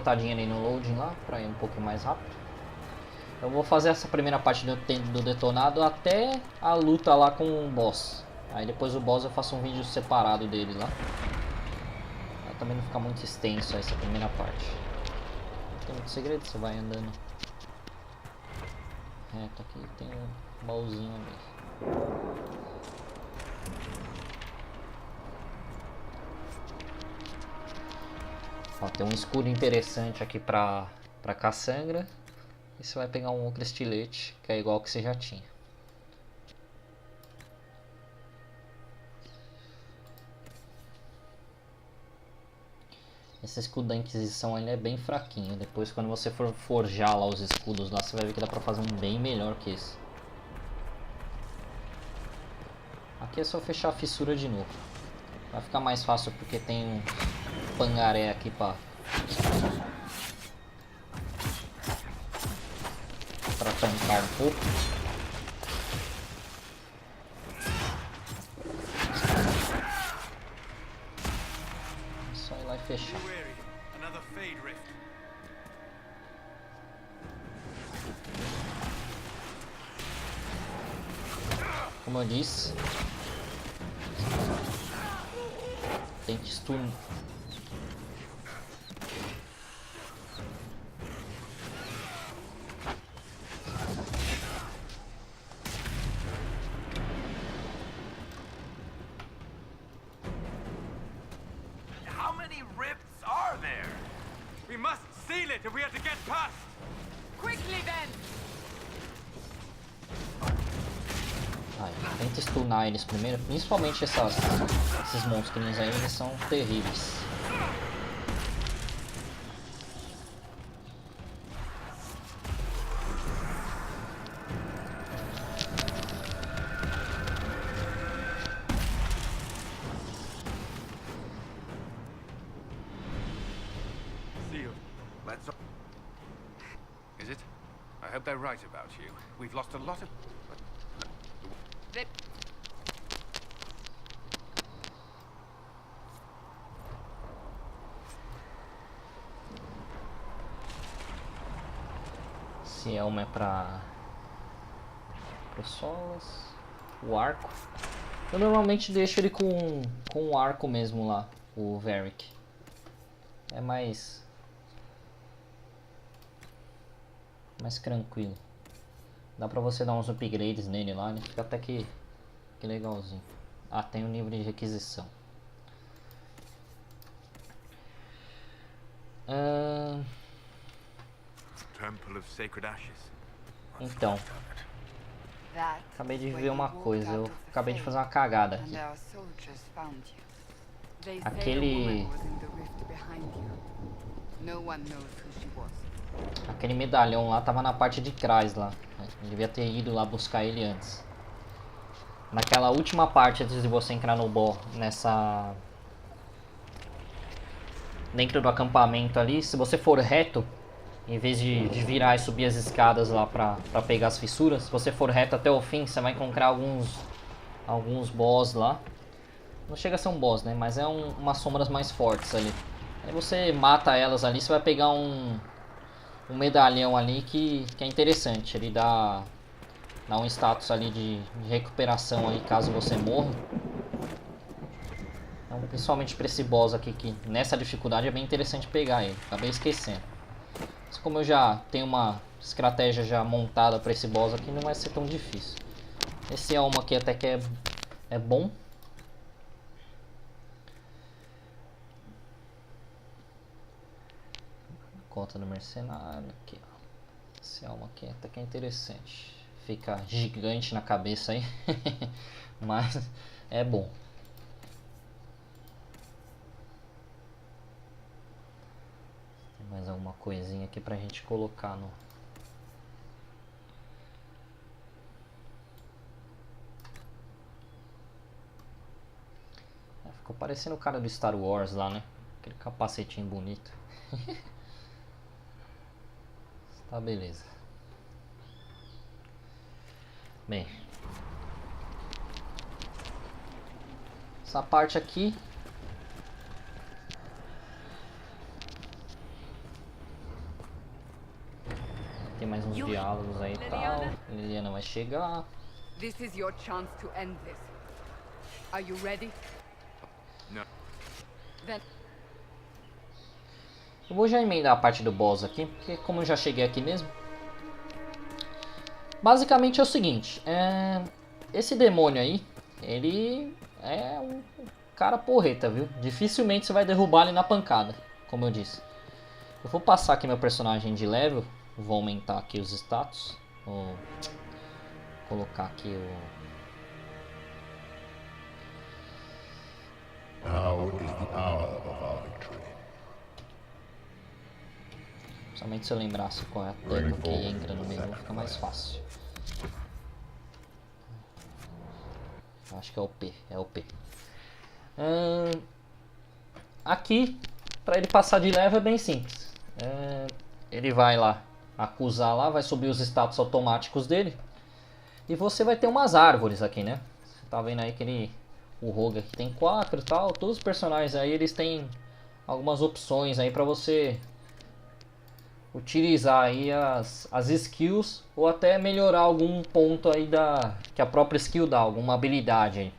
cortadinha ali no loading lá, pra ir um pouco mais rápido. Eu vou fazer essa primeira parte do detonado até a luta lá com o boss. Aí depois o boss eu faço um vídeo separado dele lá. Pra também não ficar muito extenso essa primeira parte. Não tem muito segredo, você vai andando reto aqui, tem um baúzinho ali. Ó, tem um escudo interessante aqui pra caçangra. E você vai pegar um outro estilete, que é igual ao que você já tinha. Esse escudo da Inquisição ele é bem fraquinho. Depois quando você for forjar lá os escudos lá, você vai ver que dá pra fazer um bem melhor que esse. Aqui é só fechar a fissura de novo. Vai ficar mais fácil porque tem um pangaré aqui pra tancar um pouco. É só ir lá e fechar. Como eu disse, tem que stunar. How many rifts are there? We must seal it if we are to get past. Quickly then! Aí, tenta stunar eles primeiro, principalmente esses monstrinhos aí, eles são terríveis. Sealed. Let's. Is it? I hope they're right about you. We've lost a lot of. They... Esse elmo é para pro solas, o arco. Eu normalmente deixo ele com o arco mesmo lá, o Varric. É mais tranquilo. Dá pra você dar uns upgrades nele lá, né? Fica até que legalzinho. Ah, tem um livro de requisição. Temple of Sacred Ashes. Então, That acabei de is where ver you uma walked coisa. out Eu of the acabei de Fae, fazer uma cagada and aqui. our soldiers found you. They say a Aquele- woman was in the rift behind you. No one knows who she was. Aquele medalhão lá tava na parte de trás lá. Eu devia ter ido lá buscar ele antes. Naquela última parte antes de você entrar no nessa... Dentro do acampamento ali, se você for reto, em vez de virar e subir as escadas lá pra pegar as fissuras, se você for reto até o fim, você vai encontrar alguns boss lá. Não chega a ser um boss, né? Mas é umas sombras mais fortes ali. Aí você mata elas ali, você vai pegar um medalhão ali que é interessante. Ele dá um status ali de recuperação aí caso você morra. Então, principalmente para esse boss aqui, que nessa dificuldade é bem interessante pegar ele. Acabei esquecendo. Mas como eu já tenho uma estratégia já montada para esse boss aqui, não vai ser tão difícil. Esse elmo aqui até que é bom. Conta do mercenário aqui, ó. Esse elmo aqui até que é interessante. Fica gigante na cabeça aí. Mas é bom. Tem mais alguma coisinha aqui pra gente colocar no... Ficou parecendo o cara do Star Wars lá, né? Aquele capacetinho bonito. Tá, beleza. Bem, essa parte aqui mais uns diálogos aí e tal. Liliana vai chegar. This is your chance to end this. Are you ready? No. Then Eu vou já emendar a parte do boss aqui, porque como eu já cheguei aqui mesmo. Basicamente é o seguinte, esse demônio aí, ele é um cara porreta, viu? Dificilmente você vai derrubar ele na pancada, como eu disse. Eu vou passar aqui meu personagem de level, vou aumentar aqui os status, vou colocar aqui o... Now is the hour of our victory. Somente se eu lembrasse qual é a tecla que entra no menu, fica mais fácil. Acho que é o P, é o P. Aqui, para ele passar de level é bem simples. Ele vai lá, acusar lá, vai subir os status automáticos dele. E você vai ter umas árvores aqui, né? Você tá vendo aí que o Rogue aqui tem 4 e tal. Todos os personagens aí, eles têm algumas opções aí para você utilizar aí as skills ou até melhorar algum ponto aí que a própria skill dá, alguma habilidade aí.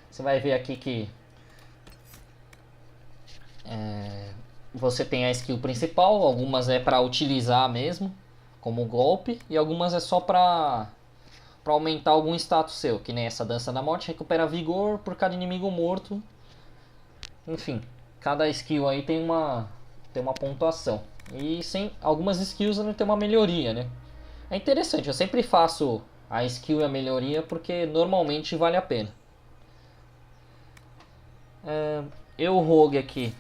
Você vai ver aqui que você tem a skill principal, algumas é para utilizar mesmo como golpe e algumas é só para aumentar algum status seu, que nem essa dança da morte, recupera vigor por cada inimigo morto. Enfim, cada skill aí tem uma pontuação. E sem algumas skills não tem uma melhoria, né? É interessante, eu sempre faço a skill e a melhoria porque normalmente vale a pena. O Rogue aqui,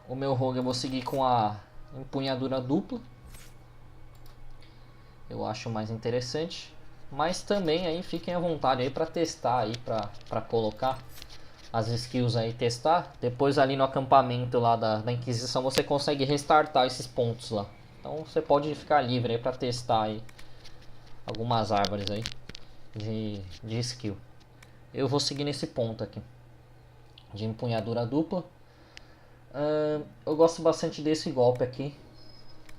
o meu Rogue eu vou seguir com a empunhadura dupla. Eu acho mais interessante. Mas também aí fiquem à vontade aí para testar aí, para colocar as skills aí, testar. Depois ali no acampamento lá da Inquisição você consegue restartar esses pontos lá. Então você pode ficar livre aí para testar aí algumas árvores aí de skill. Eu vou seguir nesse ponto aqui de empunhadura dupla. Eu gosto bastante desse golpe aqui,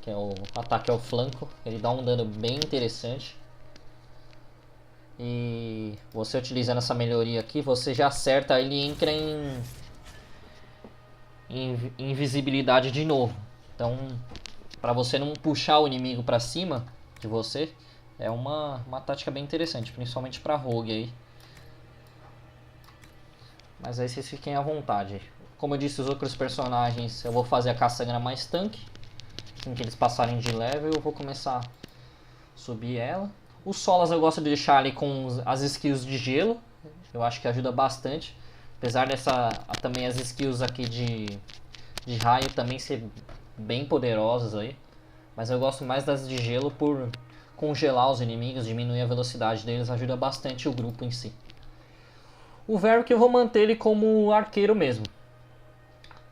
que é o ataque ao flanco. Ele dá um dano bem interessante. E você utilizando essa melhoria aqui, você já acerta, ele entra em invisibilidade de novo. Então, para você não puxar o inimigo para cima de você, é uma tática bem interessante, principalmente para Rogue aí. Mas aí vocês fiquem à vontade. Como eu disse, os outros personagens eu vou fazer a caçangra mais tanque. Assim que eles passarem de level eu vou começar a subir ela. Os solas eu gosto de deixar ali com as skills de gelo. Eu acho que ajuda bastante. Apesar também as skills aqui de raio também ser bem poderosas aí. Mas eu gosto mais das de gelo por congelar os inimigos, diminuir a velocidade deles, ajuda bastante o grupo em si. O Varric eu vou manter ele como arqueiro mesmo.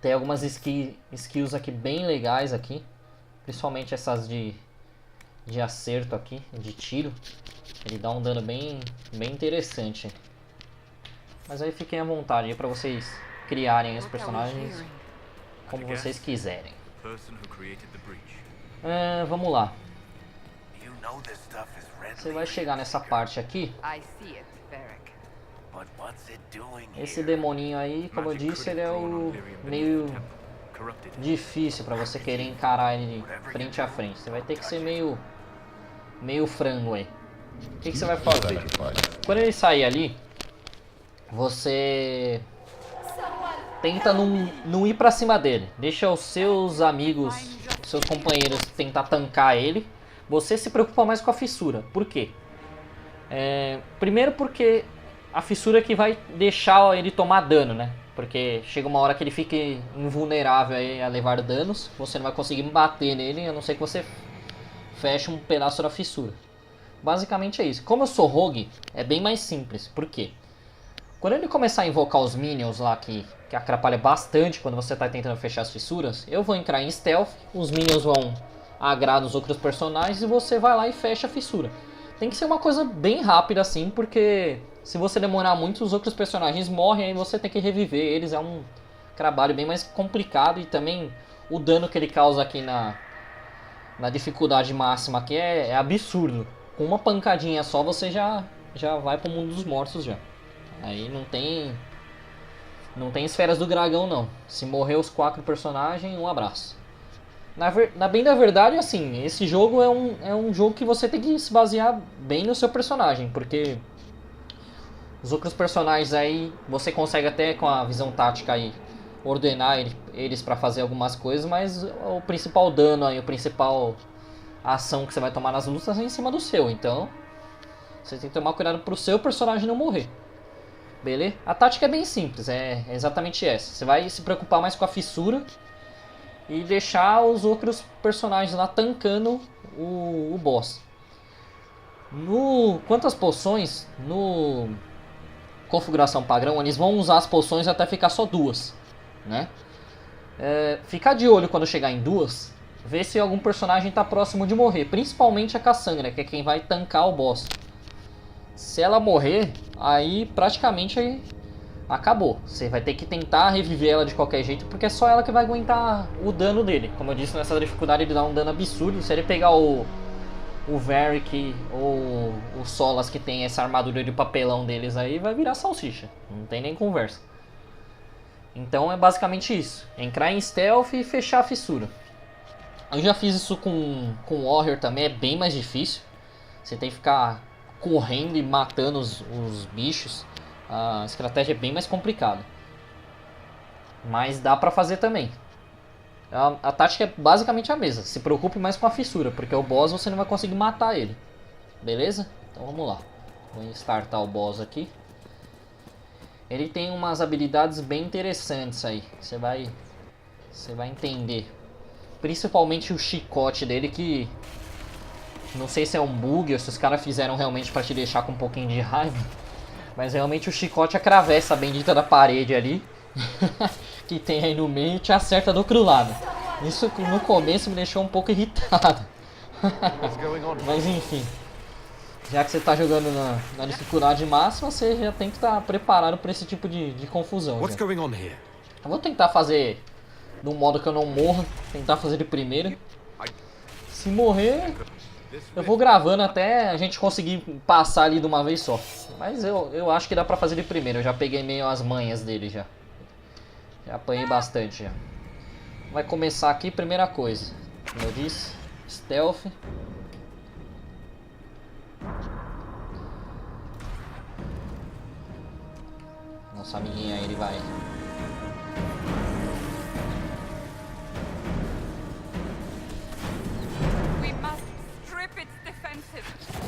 Tem algumas skills aqui bem legais aqui. Principalmente essas de acerto aqui, de tiro. Ele dá um dano bem interessante. Mas aí fiquem à vontade aí para vocês criarem os personagens como vocês quiserem. Vamos lá. Você vai chegar nessa parte aqui. I see it, Varric. Esse demoninho aí, como eu disse, ele é o meio difícil para você querer encarar ele frente a frente. Você vai ter que ser meio frango aí. O que você vai fazer? Quando ele sair ali, você tenta não ir pra cima dele. Deixa os seus amigos, seus companheiros tentar tancar ele. Você se preocupa mais com a fissura. Por quê? Primeiro porque a fissura é que vai deixar ele tomar dano, né? Porque chega uma hora que ele fica invulnerável aí a levar danos. Você não vai conseguir bater nele, a não ser que você feche um pedaço da fissura. Basicamente é isso. Como eu sou rogue, é bem mais simples. Por quê? Quando ele começar a invocar os minions lá, que atrapalha bastante quando você está tentando fechar as fissuras, eu vou entrar em stealth, os minions vão agradar os outros personagens e você vai lá e fecha a fissura. Tem que ser uma coisa bem rápida assim, porque se você demorar muito, os outros personagens morrem, aí você tem que reviver eles. É um trabalho bem mais complicado e também o dano que ele causa aqui na dificuldade máxima aqui é absurdo. Com uma pancadinha só você já vai pro mundo dos mortos já. Aí não tem esferas do dragão não. Se morrer os 4 personagens, um abraço. Bem da verdade, assim, esse jogo é um jogo que você tem que se basear bem no seu personagem, porque os outros personagens aí você consegue até com a visão tática aí ordenar eles para fazer algumas coisas, mas o principal dano aí, o principal ação que você vai tomar nas lutas é em cima do seu, então você tem que tomar cuidado pro seu personagem não morrer. Beleza? A tática é bem simples, é exatamente essa. Você vai se preocupar mais com a fissura e deixar os outros personagens lá tancando o boss. Quanto às poções, no configuração padrão, eles vão usar as poções até ficar só 2, né? Ficar de olho quando chegar em 2, ver se algum personagem está próximo de morrer, principalmente a Cassandra, que é quem vai tancar o boss. Se ela morrer, aí praticamente acabou. Você vai ter que tentar reviver ela de qualquer jeito, porque é só ela que vai aguentar o dano dele. Como eu disse, nessa dificuldade ele dá um dano absurdo. Se ele pegar o Varric ou o Solas, que tem essa armadura de papelão deles aí, vai virar salsicha. Não tem nem conversa. Então é basicamente isso. Entrar em stealth e fechar a fissura. Eu já fiz isso com Warrior também, é bem mais difícil. Você tem que ficar correndo e matando os bichos. A estratégia é bem mais complicada, mas dá pra fazer também. A tática é basicamente a mesma. Se preocupe mais com a fissura, porque o boss você não vai conseguir matar ele. Beleza? Então vamos lá. Vou startar o boss aqui. Ele tem umas habilidades bem interessantes aí. Você vai entender. Principalmente o chicote dele, que não sei se é um bug ou se os caras fizeram realmente pra te deixar com um pouquinho de raiva. Mas realmente o chicote atravessa a bendita da parede ali que tem aí no meio e te acerta do outro lado. Isso no começo me deixou um pouco irritado. Mas enfim, já que você está jogando na dificuldade máxima, você já tem que estar preparado para esse tipo de confusão. Eu vou tentar fazer de um modo que eu não morra, tentar fazer de primeira. Se morrer, eu vou gravando até a gente conseguir passar ali de uma vez só. Mas eu acho que dá pra fazer de primeiro. Eu já peguei meio as manhas dele já. Já apanhei bastante já. Vai começar aqui, primeira coisa. Como eu disse, stealth. Nosso amiguinho aí, ele vai.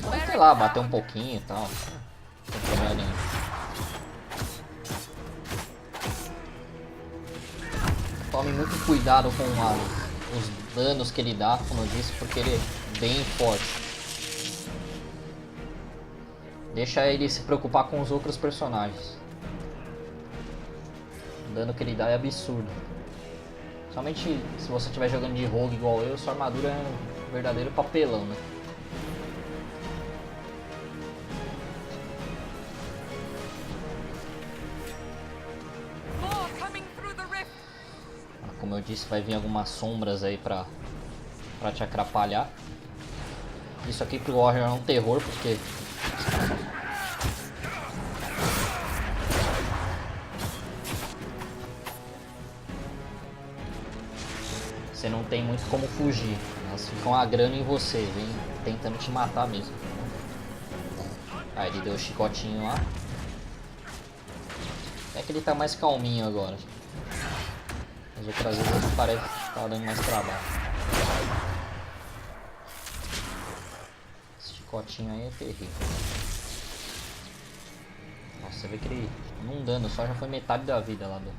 Vamos, sei lá, bater um pouquinho e tal. Não tem problema nenhum. Tome muito cuidado com os danos que ele dá, como eu disse, porque ele é bem forte. Deixa ele se preocupar com os outros personagens. O dano que ele dá é absurdo. Somente se você estiver jogando de rogue igual eu, sua armadura é um verdadeiro papelão, né? Como eu disse, vai vir algumas sombras aí pra te atrapalhar. Isso aqui pro Warrior é um terror, porque você não tem muito como fugir. Elas ficam agrando em você, vem tentando te matar mesmo. Aí ele deu o chicotinho lá. É que ele tá mais calminho agora. As outras vezes ele parece que tá dando mais trabalho. Esse chicotinho aí é terrível. Nossa, você vê que ele, num dano só, já foi metade da vida lá do...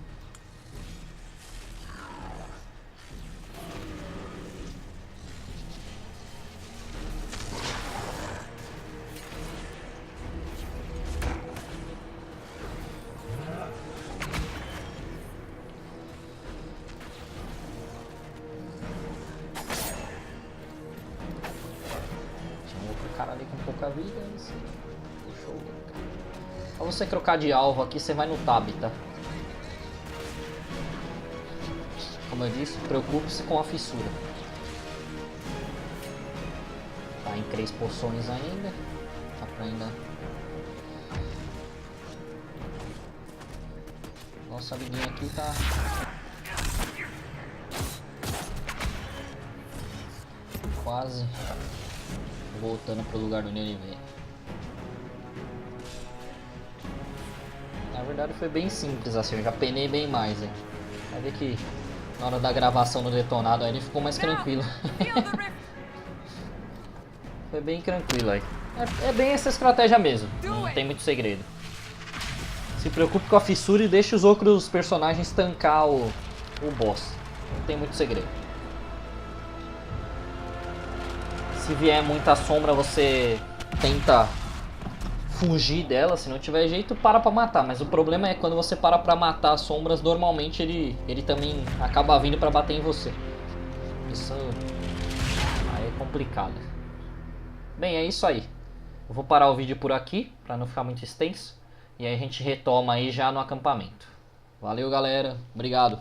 Cara ali com pouca vida, deixou. Pra você trocar de alvo aqui, você vai no tab, tá? Como eu disse, preocupe-se com a fissura. 3 poções ainda. Dá pra ainda... Nossa amiguinha aqui tá... quase voltando pro lugar do ele veio. Na verdade foi bem simples assim, eu já penei bem mais, hein. Vai ver que na hora da gravação do detonado aí ele ficou mais tranquilo. Foi bem tranquilo aí. É bem essa estratégia mesmo, não tem muito segredo. Se preocupe com a fissura e deixe os outros personagens tancar o boss. Não tem muito segredo. Se vier muita sombra, você tenta fugir dela. Se não tiver jeito, para pra matar. Mas o problema é quando você para pra matar as sombras, normalmente ele também acaba vindo pra bater em você. Isso aí é complicado. Bem, é isso aí. Eu vou parar o vídeo por aqui, pra não ficar muito extenso. E aí a gente retoma aí já no acampamento. Valeu, galera. Obrigado.